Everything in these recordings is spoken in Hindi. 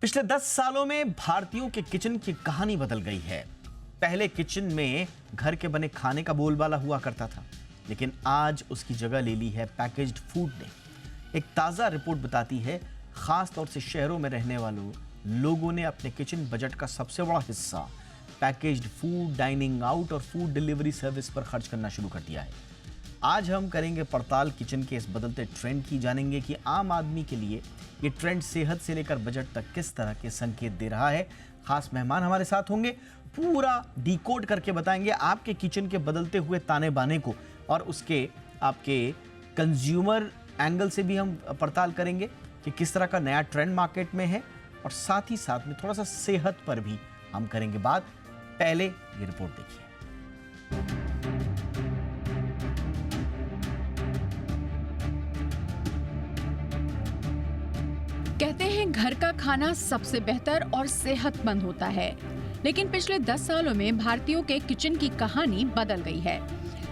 पिछले 10 सालों में भारतीयों के किचन की कहानी बदल गई है। पहले किचन में घर के बने खाने का बोलबाला हुआ करता था, लेकिन आज उसकी जगह ले ली है पैकेज्ड फूड ने। एक ताज़ा रिपोर्ट बताती है, खास तौर से शहरों में रहने वालों लोगों ने अपने किचन बजट का सबसे बड़ा हिस्सा पैकेज्ड फूड, डाइनिंग आउट और फूड डिलीवरी सर्विस पर खर्च करना शुरू कर दिया है। आज हम करेंगे पड़ताल किचन के इस बदलते ट्रेंड की, जानेंगे कि आम आदमी के लिए ये ट्रेंड सेहत से लेकर बजट तक किस तरह के संकेत दे रहा है। खास मेहमान हमारे साथ होंगे, पूरा डिकोड करके बताएंगे आपके किचन के बदलते हुए ताने बाने को, और उसके आपके कंज्यूमर एंगल से भी हम पड़ताल करेंगे कि किस तरह का नया ट्रेंड मार्केट में है, और साथ ही साथ में थोड़ा सा सेहत पर भी हम करेंगे बात। पहले ये रिपोर्ट देखिए। कहते हैं घर का खाना सबसे बेहतर और सेहतमंद होता है, लेकिन पिछले 10 सालों में भारतीयों के किचन की कहानी बदल गई है।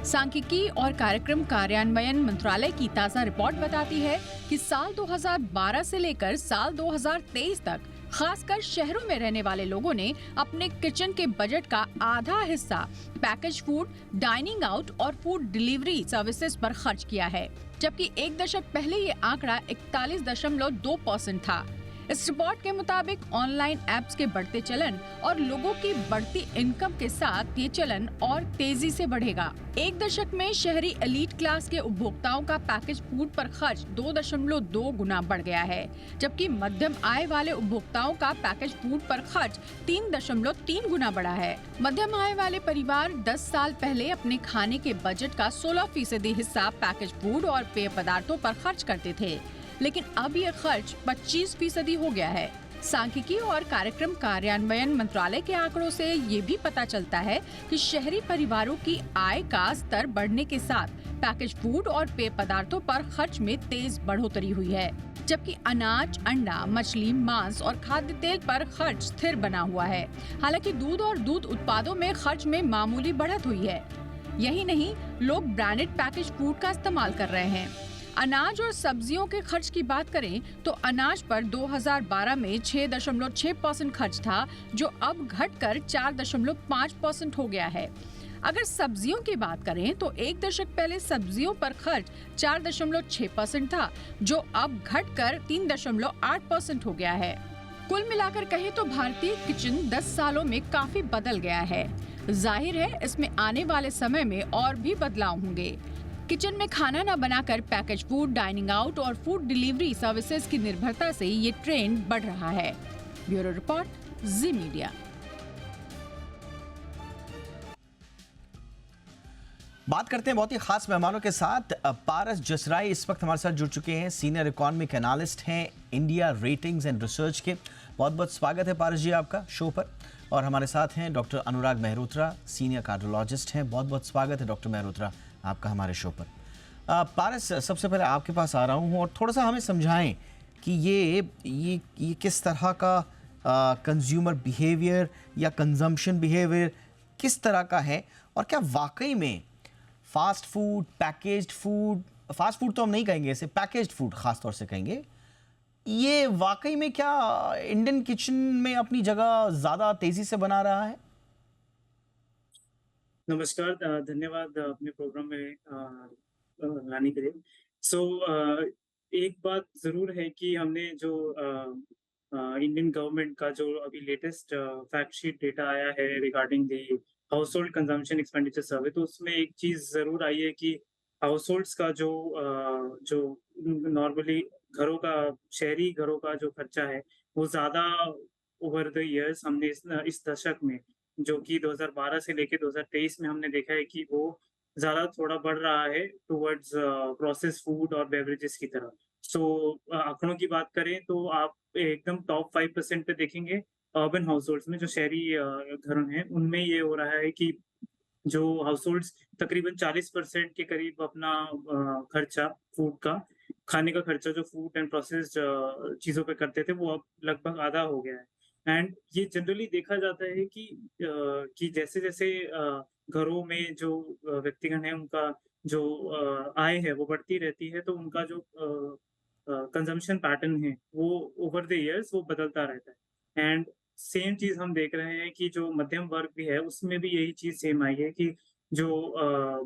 सांख्यिकी और कार्यक्रम कार्यान्वयन मंत्रालय की ताज़ा रिपोर्ट बताती है कि साल 2012 से लेकर साल 2023 तक खासकर शहरों में रहने वाले लोगों ने अपने किचन के बजट का आधा हिस्सा पैकेज फूड, डाइनिंग आउट और फूड डिलीवरी सर्विसेज पर खर्च किया है, जबकि एक दशक पहले ये आंकड़ा 41.2% था। इस रिपोर्ट के मुताबिक ऑनलाइन ऐप्स के बढ़ते चलन और लोगों की बढ़ती इनकम के साथ ये चलन और तेजी से बढ़ेगा। एक दशक में शहरी एलीट क्लास के उपभोक्ताओं का पैकेज फूड पर खर्च 2.2 गुना बढ़ गया है, जबकि मध्यम आय वाले उपभोक्ताओं का पैकेज फूड पर खर्च 3.3 गुना बढ़ा है। मध्यम आय वाले परिवार 10 साल पहले अपने खाने के बजट का 16% हिस्सा पैकेज फूड और पेय पदार्थों पर खर्च करते थे, लेकिन अब ये खर्च 25% हो गया है। सांख्यिकी और कार्यक्रम कार्यान्वयन मंत्रालय के आंकड़ों से ये भी पता चलता है कि शहरी परिवारों की आय का स्तर बढ़ने के साथ पैकेज फूड और पेय पदार्थों पर खर्च में तेज बढ़ोतरी हुई है, जबकि अनाज, अंडा, मछली, मांस और खाद्य तेल पर खर्च स्थिर बना हुआ है। हालांकि दूध और दूध उत्पादों में खर्च में मामूली बढ़त हुई है। यही नहीं, लोग ब्रांडेड पैकेज फूड का इस्तेमाल कर रहे हैं। अनाज और सब्जियों के खर्च की बात करें तो अनाज पर 2012 में 6.6% खर्च था, जो अब घटकर 4.5% हो गया है। अगर सब्जियों की बात करें तो एक दशक पहले सब्जियों पर खर्च 4.6% था, जो अब घटकर 3.8% हो गया है। कुल मिलाकर कहें तो भारतीय किचन 10 सालों में काफी बदल गया है। जाहिर है, इसमें आने वाले समय में और भी बदलाव होंगे। किचन में खाना न बनाकर पैकेज फूड, डाइनिंग आउट और फूड डिलीवरी सर्विसेज की निर्भरता से ये ट्रेंड बढ़ रहा है। ब्यूरो रिपोर्ट, जी मीडिया। बात करते हैं बहुत ही खास मेहमानों के साथ। पारस जसराई इस वक्त हमारे साथ जुड़ चुके हैं, सीनियर इकोनॉमिक एनालिस्ट हैं इंडिया रेटिंग्स एंड रिसर्च के। बहुत बहुत स्वागत है पारस जी आपका शो पर। और हमारे साथ हैं डॉक्टर अनुराग मेहरोत्रा, सीनियर कार्डियोलॉजिस्ट हैं। बहुत बहुत स्वागत है डॉक्टर मेहरोत्रा आपका हमारे शो पर। पारस, सबसे पहले आपके पास आ रहा हूँ और थोड़ा सा हमें समझाएं कि ये किस तरह का कंज्यूमर बिहेवियर या कंजम्पशन बिहेवियर किस तरह का है, और क्या वाकई में fast food, packaged food, fast food तो हम नहीं कहेंगे इसे, पैकेज्ड फूड खास तौर से कहेंगे, ये वाकई में क्या इंडियन किचन में अपनी जगह ज़्यादा तेज़ी से बना रहा है? नमस्कार, धन्यवाद अपने प्रोग्राम में लाने के लिए। सो एक बात ज़रूर है कि हमने जो इंडियन गवर्नमेंट का जो अभी लेटेस्ट फैक्ट शीट डेटा आया है regarding the house hold consumption expenditure सर्वे, तो उसमें एक चीज़ ज़रूर आई है कि हाउस होल्ड्स का जो नॉर्मली घरों का, शहरी घरों का जो खर्चा है, वो ज़्यादा ओवर द ईयर्स हमने इस दशक में, जो कि 2012 से लेके 2023 में हमने देखा है कि वो ज़्यादा थोड़ा बढ़ रहा है टुवर्ड्स प्रोसेस्ड फूड और बेवरेजेस की तरफ। सो आंकड़ों की बात करें तो आप एकदम टॉप 5% पे देखेंगे अर्बन हाउसहोल्ड्स में, जो शहरी घर हैं, उनमें ये हो रहा है कि जो हाउसहोल्ड्स तकरीबन 40% के करीब अपना खर्चा फूड का, खाने का खर्चा जो फूड एंड प्रोसेस्ड चीज़ों पे करते थे, वो अब लगभग आधा हो गया है। एंड ये जनरली देखा जाता है कि जैसे-जैसे घरों में जो व्यक्तिगण हैं, उनका जो आय है वो बढ़ती रहती है, तो उनका जो कंजम्पशन पैटर्न है वो ओवर द इयर्स वो बदलता रहता है। एंड सेम चीज़ हम देख रहे हैं कि जो मध्यम वर्ग भी है उसमें भी यही चीज़ सेम आई है कि जो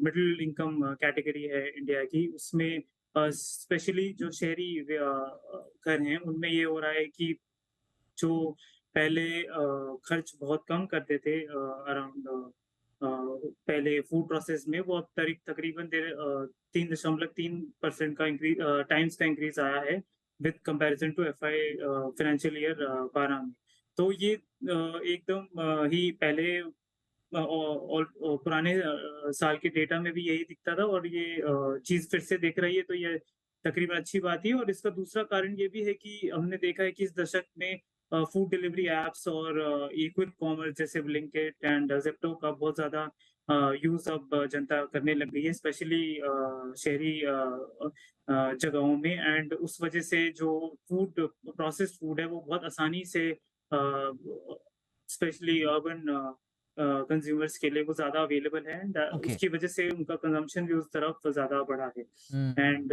मिडिल इनकम कैटेगरी है इंडिया की उसमें स्पेशली जो शहरी घर हैं उनमें ये हो रहा है कि जो पहले खर्च बहुत कम करते थे अराउंड पहले फूड प्रोसेस में वो अब तकरीबन 3.3% का इंक्रीज टाइम्स का इंक्रीज आया है with comparison to fi financial year 12 में। तो ये एकदम ही पहले पुराने साल के डेटा में भी यही दिखता था और ये चीज़ फिर से दिख रही है तो ये तकरीबन अच्छी बात ही है। और इसका दूसरा कारण ये भी है कि हमने देखा है कि इस दशक में फूड डिलीवरी एप्स और ई क्विक कॉमर्स जैसे ब्लिंकिट एंड ज़ेप्टो का बहुत ज़्यादा यूज़ अब जनता करने लग गई है, स्पेशली शहरी जगहों में। एंड उस वजह से जो प्रोसेस्ड फूड है वो बहुत आसानी से स्पेशली अर्बन कंज्यूमर्स के लिए वो ज़्यादा अवेलेबल है एंड ओके। उसकी वजह से उनका कंजम्पशन भी उस तरफ ज़्यादा बढ़ा है। एंड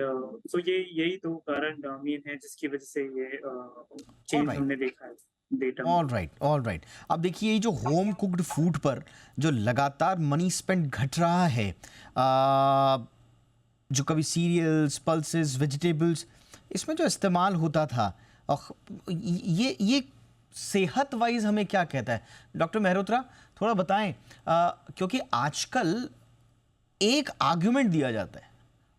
सो ये यही 2 कारण मेन है जिसकी वजह से ये चेंज ऑलराइट, हमने देखा है डेटा में। Alright, alright. अब देखिए ये जो होम कुक्ड फूड पर जो लगातार मनी स्पेंड घट रहा है, जो कभी सीरियल्स, पल्सेस, वेजिटेबल्स, इसमें जो इस्तेमाल होता था, ये सेहत वाइज हमें क्या कहता है? डॉक्टर मेहरोत्रा थोड़ा बताएं, क्योंकि आजकल एक आर्ग्यूमेंट दिया जाता है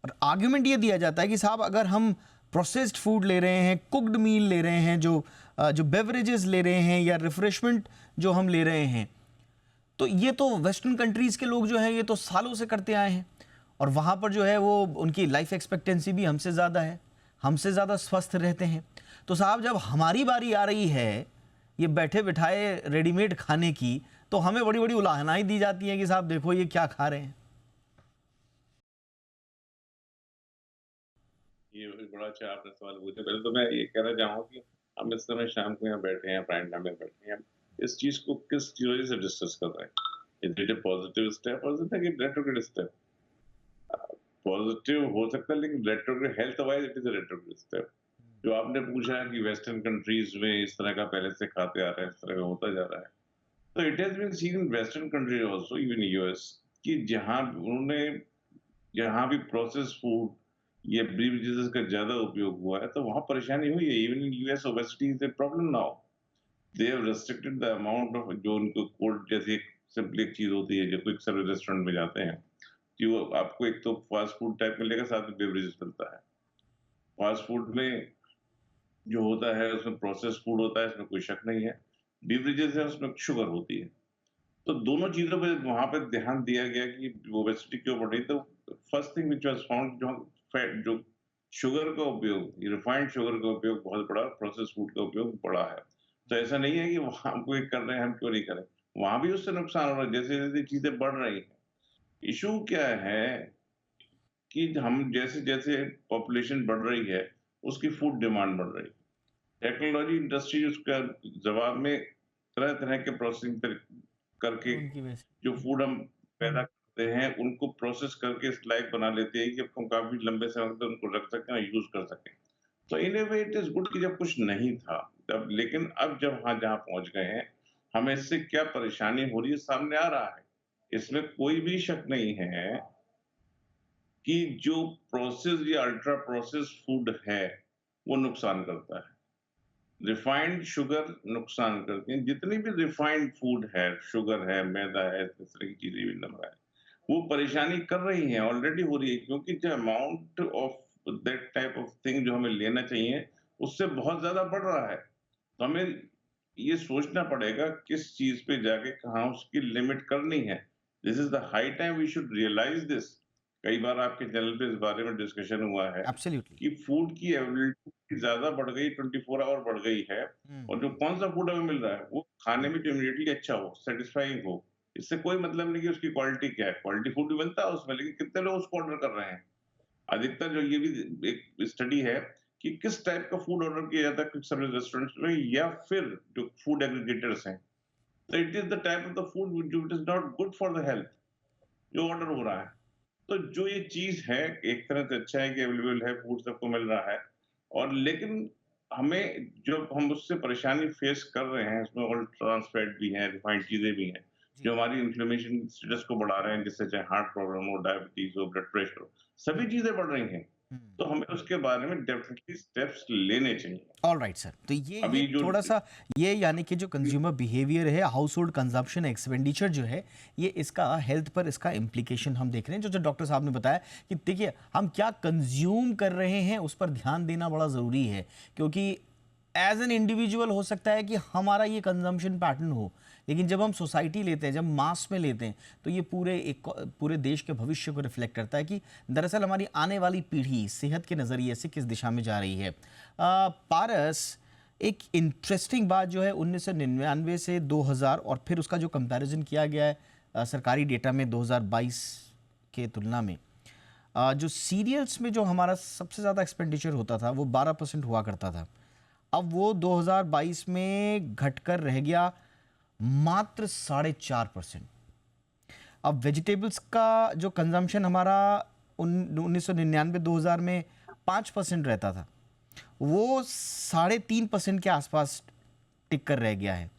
और आर्ग्यूमेंट ये दिया जाता है कि साहब अगर हम प्रोसेस्ड फूड ले रहे हैं, कुक्ड मील ले रहे हैं, जो बेवरेजेस ले रहे हैं या रिफ्रेशमेंट जो हम ले रहे हैं, तो ये तो वेस्टर्न कंट्रीज़ के लोग जो हैं ये तो सालों से करते आए हैं और वहाँ पर जो है वो उनकी लाइफ एक्सपेक्टेंसी भी हमसे ज़्यादा है, हमसे ज़्यादा स्वस्थ रहते हैं। तो साहब जब हमारी बारी आ रही है ये बैठे बिठाए रेडीमेड खाने की, तो हमें बड़ी बड़ी उलाहनाएं दी जाती हैं कि साहब देखो ये क्या खा रहे हैं। ये बड़ा अच्छा आपने सवाल पूछा। पहले तो मैं ये कहना चाहूँगा कि हम इस समय शाम को यहाँ बैठे हैं, प्राइम टाइम में बैठे हैं, इस चीज़ को किस वजह से डिस्कस कर रहे हैं? Is it a positive step और is it a retrograde step? Positive हो सकता है लेकिन retrograde health wise it is a retrograde step. जो आपने पूछा कि वेस्टर्न कंट्रीज में इस तरह का पहले से खाते आ रहे हैं, इस तरह का होता जा रहा है, तो it has been seen in western countries also, even US, कि जहाँ भी प्रोसेस्ड फूड ये बेवरेजेस का ज्यादा उपयोग हुआ है तो वहां परेशानी हुई है। Even in US obesity is a problem now. They have restricted the amount of जो उनको कोल्ड जैसे सिंपली एक चीज होती है जो क्विक सर्विस रेस्टोरेंट में जाते हैं कि वो आपको एक तो फास्ट फूड टाइप मिलेगा, साथ में बेवरेजेस मिलता है। फास्ट फूड में जो होता है उसमें प्रोसेस्ड फूड होता है, इसमें कोई शक नहीं है। बेवरेजेस है उसमें शुगर होती है। तो दोनों चीजों पे वहां पे ध्यान दिया गया कि ओबेसिटी क्यों बढ़ रही। तो first thing which was found जो फैट जो शुगर का उपयोग, रिफाइंड शुगर का उपयोग बहुत बड़ा, प्रोसेस्ड फूड का उपयोग बड़ा है। तो ऐसा नहीं है कि वहां कोई कर रहे हैं हम क्यों नहीं करें, वहां भी उससे नुकसान हो रहा है जैसे जैसे चीजें बढ़ रही हैं। इशू क्या है कि हम जैसे जैसे पॉपुलेशन बढ़ रही है उसकी फूड डिमांड बढ़ रही है। टेक्नोलॉजी इंडस्ट्री उसका जवाब में तरह तरह के प्रोसेसिंग करके उनकी वजह से जो फूड हम पैदा करते हैं उनको प्रोसेस करके इस लायक बना लेते हैं कि हम काफी लंबे समय तक उनको रख सकें और यूज कर सकें। तो इन ए वे इट इज गुड कि जब कुछ नहीं था तब, लेकिन अब जब हाँ जहाँ पहुंच गए हैं हमें इससे क्या परेशानी हो रही है सामने आ रहा है। इसमें कोई भी शक नहीं है कि जो प्रोसेस या अल्ट्रा प्रोसेस फूड है वो नुकसान करता है। रिफाइंड शुगर नुकसान करती है। जितनी भी रिफाइंड फूड है, शुगर है, मैदा है, इस तरह की चीजें भी नमक है, वो परेशानी कर रही हैं, ऑलरेडी हो रही है, क्योंकि जो amount of that type of thing जो हमें लेना चाहिए उससे बहुत ज्यादा बढ़ रहा है। तो हमें ये सोचना पड़ेगा किस चीज पे जाके कहाँ उसकी लिमिट करनी है। This is the high time we should realise this. कई बार आपके चैनल पे इस बारे में डिस्कशन हुआ है एब्सोल्युटली। कि फूड की अवेलेबिलिटी ज्यादा बढ़ गई, 24 आवर बढ़ गई है, और जो कौन सा फूड हमें मिल रहा है वो खाने में जो इमीडिएटली अच्छा हो, सेटिस्फाइंग हो, इससे कोई मतलब नहीं कि उसकी क्वालिटी क्या है। क्वालिटी फूड भी बनता है उसमें, लेकिन कितने लोग उसको ऑर्डर कर रहे हैं। अधिकतर जो ये भी एक स्टडी है कि किस टाइप का फूड ऑर्डर किया जाता है क्विक सर्विस रेस्टोरेंट्स में या फिर जो फूड एग्रीगेटर्स हैं, तो it is the type of the food जो it is not good for the health जो ऑर्डर हो रहा है। तो जो ये चीज है एक तरह से अच्छा है कि अवेलेबल है, फूड सबको मिल रहा है, और लेकिन हमें जब हम उससे परेशानी फेस कर रहे हैं, इसमें ऑल ट्रांस फैट भी हैं, रिफाइंड चीज़ें भी हैं, जी। जो हमारी इन्फ्लेमेशन स्टेटस को बढ़ा रहे हैं, जिससे चाहे हार्ट प्रॉब्लम हो, डायबिटीज़ हो, ब्लड प्रेशर हो, सभी चीज़ें बढ़ रही हैं। हम्म। तो हमें उसके बारे में डेफिनिटली स्टेप्स लेने चाहिए। ऑल राइट सर, तो ये अभी जो थोड़ा सा, ये यानी कि जो कंज्यूमर बिहेवियर है, हाउस होल्ड कंजम्पशन एक्सपेंडिचर जो है, ये इसका हेल्थ पर इसका इम्प्लीकेशन हम देख रहे हैं। जो जो डॉक्टर साहब ने बताया कि देखिए हम क्या कंज्यूम कर रहे हैं उस पर ध्यान देना बड़ा ज़रूरी है, क्योंकि एज एन इंडिविजुअल हो सकता है कि हमारा ये कंजम्पशन पैटर्न हो, लेकिन जब हम सोसाइटी लेते हैं, जब मास में लेते हैं, तो ये पूरे देश के भविष्य को रिफ्लेक्ट करता है कि दरअसल हमारी आने वाली पीढ़ी सेहत के नज़रिए से किस दिशा में जा रही है। पारस, एक इंटरेस्टिंग बात जो है 1999 से 2000 और फिर उसका जो कंपैरिजन किया गया है सरकारी डेटा में 2022 के तुलना में, जो सीरियल्स में जो हमारा सबसे ज़्यादा एक्सपेंडिचर होता था वो 12% हुआ करता था। अब वो 2022 में घटकर रह गया मात्र 4.5%। अब वेजिटेबल्स का जो कंजम्पशन हमारा 1999-2000 में 5% रहता था, वो 3.5% के आसपास टिक कर रह गया है।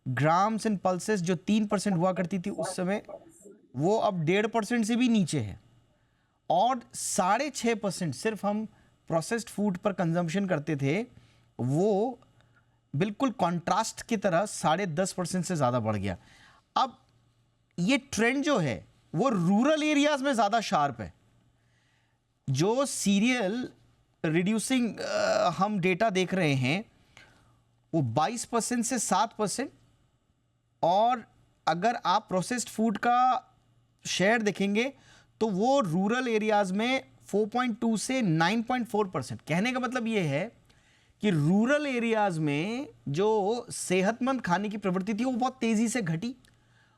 ग्राम्स एंड पल्सेस जो 3% हुआ करती थी उस समय, वो अब 1.5% से भी नीचे है। और 6.5% सिर्फ हम प्रोसेस्ड फूड पर कंजम्पशन करते थे, वो बिल्कुल कॉन्ट्रास्ट की तरह 10.5% से ज़्यादा बढ़ गया। अब ये ट्रेंड जो है वो रूरल एरियाज में ज़्यादा शार्प है। जो सीरियल रिड्यूसिंग हम डेटा देख रहे हैं वो 22% से 7%, और अगर आप प्रोसेस्ड फूड का शेयर देखेंगे तो वो रूरल एरियाज में 4.2 से 9.4%। कहने का मतलब ये है कि रूरल एरियाज में जो सेहतमंद खाने की प्रवृत्ति थी वो बहुत तेजी से घटी,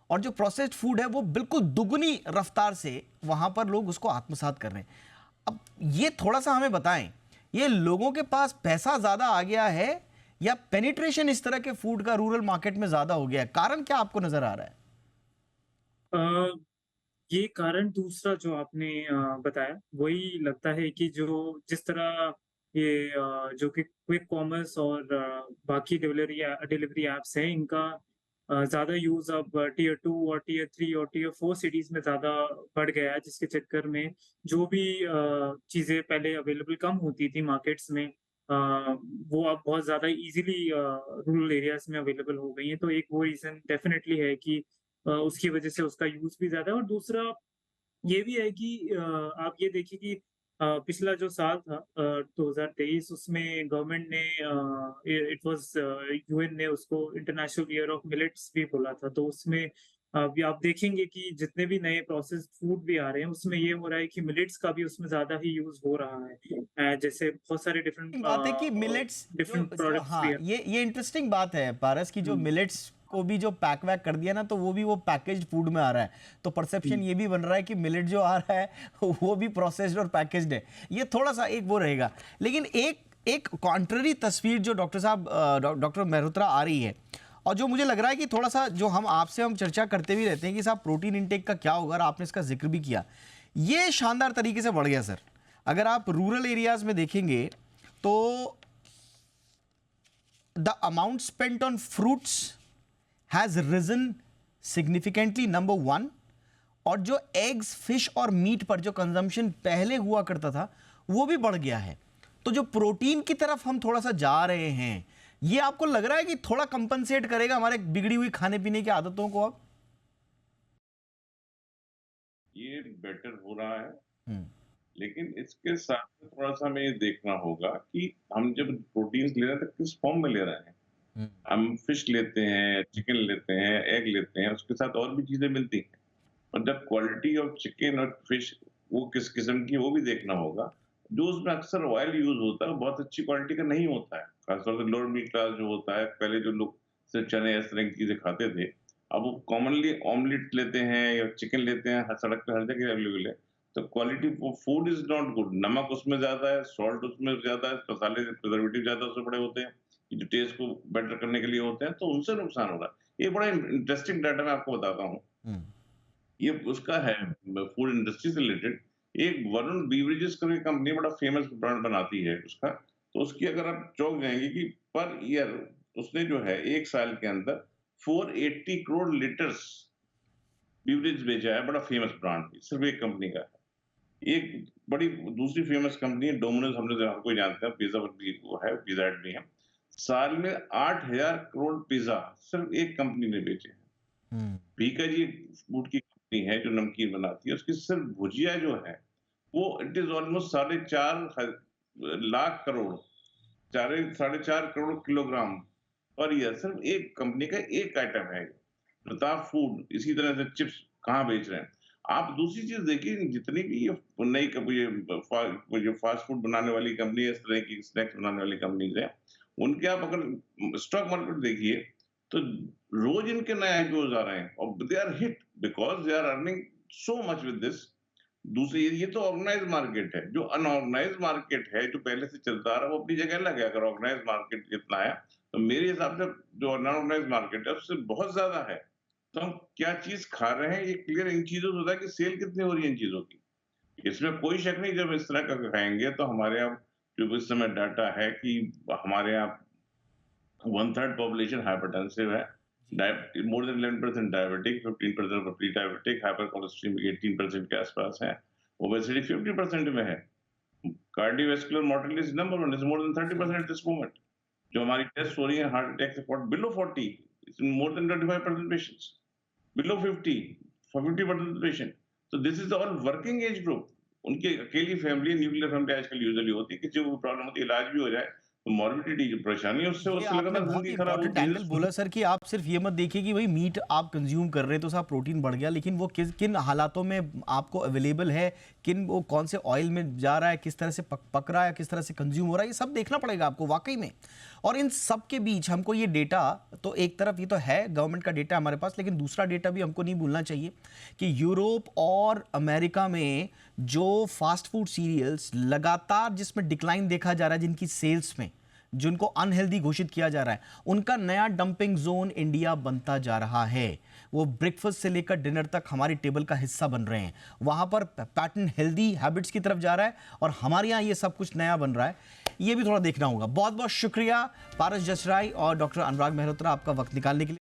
और जो प्रोसेस्ड फूड है वो बिल्कुल दुगनी रफ्तार से वहां पर लोग उसको आत्मसात कर रहे हैं। अब ये थोड़ा सा हमें बताएं, ये लोगों के पास पैसा ज्यादा आ गया है या पेनिट्रेशन इस तरह के फूड का रूरल मार्केट में ज्यादा हो गया है? कारण क्या आपको नजर आ रहा है? अ, ये कारण दूसरा जो आपने बताया, वही लगता है कि जो जिस तरह ये जो कि क्विक कॉमर्स और बाकी डिलीवरी ऐप्स हैं, इनका ज़्यादा यूज़ अब टियर 2 और टियर 3 और टियर 4 सिटीज़ में ज़्यादा बढ़ गया है, जिसके चक्कर में जो भी चीज़ें पहले अवेलेबल कम होती थी मार्केट्स में, वो अब बहुत ज़्यादा ईज़िली रूरल एरियाज़ में अवेलेबल हो गई हैं। तो एक वो रीज़न डेफ़िनेटली है कि उसकी वजह से उसका यूज़ भी ज़्यादा है, और दूसरा ये भी है कि आप ये देखिए कि पिछला जो साल था 2023, उसमें गवर्नमेंट ने इट वाज़ यूएन ने उसको इंटरनेशनल ईयर ऑफ मिलेट्स भी बोला था। तो उसमें अभी आप देखेंगे कि जितने भी नए प्रोसेस्ड फूड भी आ रहे हैं, उसमें ये हो रहा है कि मिलेट्स का भी उसमें ज़्यादा ही यूज़ हो रहा है। जैसे बहुत सारे बात है कि मिलेट्स डिफरेंट जो प्रोडक्ट्स भी हाँ, ये इंटरेस्टिंग बात है पारस की, जो हुँ, मिलेट्स को भी जो पैक वैक कर दिया ना, तो वो भी वो पैकेज्ड फूड में आ रहा है। तो परसेप्शन हुँ, ये भी बन रहा है कि मिलेट जो आ रहा है वो भी प्रोसेस्ड और पैकेज्ड है। ये थोड़ा सा एक वो रहेगा, लेकिन एक कॉन्ट्ररी तस्वीर जो डॉक्टर साहब डॉक्टर मेहरोत्रा आ रही है, और जो मुझे लग रहा है कि थोड़ा सा जो हम चर्चा करते भी रहते हैं कि साहब प्रोटीन इंटेक का क्या होगा, और आपने इसका जिक्र भी किया, ये शानदार तरीके से बढ़ गया सर। अगर आप रूरल एरियाज में देखेंगे तो the amount spent on fruits has risen significantly, number one। और जो एग्स, फिश और मीट पर जो कंजम्पशन पहले हुआ करता था वो भी बढ़ गया है। तो जो प्रोटीन की तरफ हम थोड़ा सा जा रहे हैं, ये आपको लग रहा है कि थोड़ा कंपनसेट करेगा हमारे बिगड़ी हुई खाने पीने की आदतों को? अब ये बेटर हो रहा है, हम्म। लेकिन इसके साथ में थोड़ा-सा हमें ये देखना होगा कि हम जब प्रोटीन्स ले रहे हैं तो किस फॉर्म में ले रहे हैं। हम्म। हम फिश लेते हैं, चिकन लेते हैं, एग लेते हैं, उसके साथ और भी चीज़ें मिलती हैं। और जब क्वालिटी ऑफ चिकन और फिश वो किस किस्म की है, वो भी देखना होगा। जो उसमें अक्सर ऑयल यूज़ होता है, वो बहुत अच्छी क्वालिटी का नहीं होता है। खासतौर से लोअर मिडल क्लास जो होता है, पहले जो लोग सिर्फ चने इस तरह की चीज़ें खाते थे, अब वो कॉमनली ऑमलेट लेते हैं या चिकन लेते हैं, हर सड़क पे हर जगह अवेलेबल है। तो quality of food is not good. नमक उसमें ज़्यादा है, सॉल्ट उसमें ज़्यादा है, मसाले, प्रिजर्वेटिव ज़्यादा उसमें पड़े होते हैं, कि जो टेस्ट को बेटर करने के लिए होते हैं, तो उनसे नुकसान हो रहा है। ये बड़ा इंटरेस्टिंग डाटा मैं आपको बताता हूँ। हम्म। ये उसका है फूड इंडस्ट्री से रिलेटेड। एक वरुण बेवरेजेस करके कंपनी बड़ा फेमस ब्रांड बनाती है उसका। तो उसकी अगर आप चौंक जाएंगे कि पर ईयर उसने जो है 1 साल के अंदर 480 करोड़ लीटर्स बीवरेज बेचा है। बड़ा फेमस ब्रांड सिर्फ एक कंपनी का है। एक बड़ी दूसरी फेमस कंपनी है डोमिनोज, हर कोई जानता है, पिज्जा भी वो है, पिज्जा हट भी है। साल में 8000 करोड़ पिज्जा सिर्फ एक कंपनी ने बेचे हैं। बीका जी फूड की कंपनी है जो नमकीन बनाती है, उसकी सिर्फ भुजिया जो है वो it is almost 4.5 lakh crore, 4.5 crore kilogram per year सिर्फ एक कंपनी का एक आइटम है। प्रताप फूड इसी तरह से चिप्स कहाँ बेच रहे हैं। आप दूसरी चीज देखिए, जितनी भी ये नई जो फास्ट फूड बनाने वाली कंपनी है, इस तरह की स्नैक्स बनाने वाली कंपनीज है, उनके आप अगर स्टॉक मार्केट देखिए तो रोज इनके नए आईपीओ आ रहे हैं और they are hit because they are earning so much with this. दूसरी ये तो ऑर्गेनाइज मार्केट है। जो अनऑर्गेनाइज मार्केट है, जो पहले से चलता आ रहा है, वो अपनी जगह अलग है। अगर ऑर्गेनाइज मार्केट जितना है तो मेरे हिसाब से जो अनऑर्गेनाइज मार्केट है उससे बहुत ज्यादा है। तो हम क्या चीज खा रहे हैं ये क्लियर इन चीजों से होता है कि सेल कितनी हो रही है इन चीजों की। इसमें कोई शक नहीं, जब इस तरह का खाएंगे तो हमारे यहाँ जो इस समय डाटा है कि हमारे यहाँ 1/3 पॉपुलेशन हाइपरटेंसिव है, more than 11% diabetic, 15% pre diabetic, hyper cholesterol 18% के आसपास है, ओबेसिटी 50% में है, cardiovascular mortality is number 1, is more than 30% this moment. जो हमारी टेस्ट हो रही है हार्ट अटैक से below 40, it's more than 25% patients, below 50 for 50% patient. तो this is all working age group. उनकी अकेली फैमिली, न्यूक्लियर फैमिली आजकल यूजुअली होती है, किसी को प्रॉब्लम होती है, इलाज भी हो जाए तो मॉर्बिडिटी जो परेशानी है उससे ये आपने लगातार बहुत जिंदगी ही खराब इंपॉर्टेंट होती एंगल बोला सर कि आप सिर्फ ये मत देखिए कि भाई मीट आप कंज्यूम कर रहे हैं तो सारा प्रोटीन बढ़ गया, लेकिन वो किन हालातों में आपको अवेलेबल है, वो कौन से ऑयल में जा रहा है, किस तरह से पक रहा है, किस तरह से कंज्यूम हो रहा है, ये सब देखना पड़ेगा आपको वाकई में। और इन सब के बीच हमको ये डेटा, तो एक तरफ ये तो है गवर्नमेंट का डेटा हमारे पास, लेकिन दूसरा डेटा भी हमको नहीं भूलना चाहिए कि यूरोप और अमेरिका में जो फास्ट फूड सीरियल्स लगातार जिसमें डिक्लाइन देखा जा रहा है, जिनकी सेल्स में, जिनको अनहेल्दी घोषित किया जा रहा है, उनका नया डंपिंग जोन इंडिया बनता जा रहा है। वो ब्रेकफास्ट से लेकर डिनर तक हमारी टेबल का हिस्सा बन रहे हैं। वहां पर पैटर्न हेल्दी हैबिट्स की तरफ जा रहा है और हमारे यहाँ ये सब कुछ नया बन रहा है। ये भी थोड़ा देखना होगा। बहुत बहुत शुक्रिया पारस जसराय और डॉक्टर अनुराग मेहरोत्रा आपका वक्त निकालने के लिए।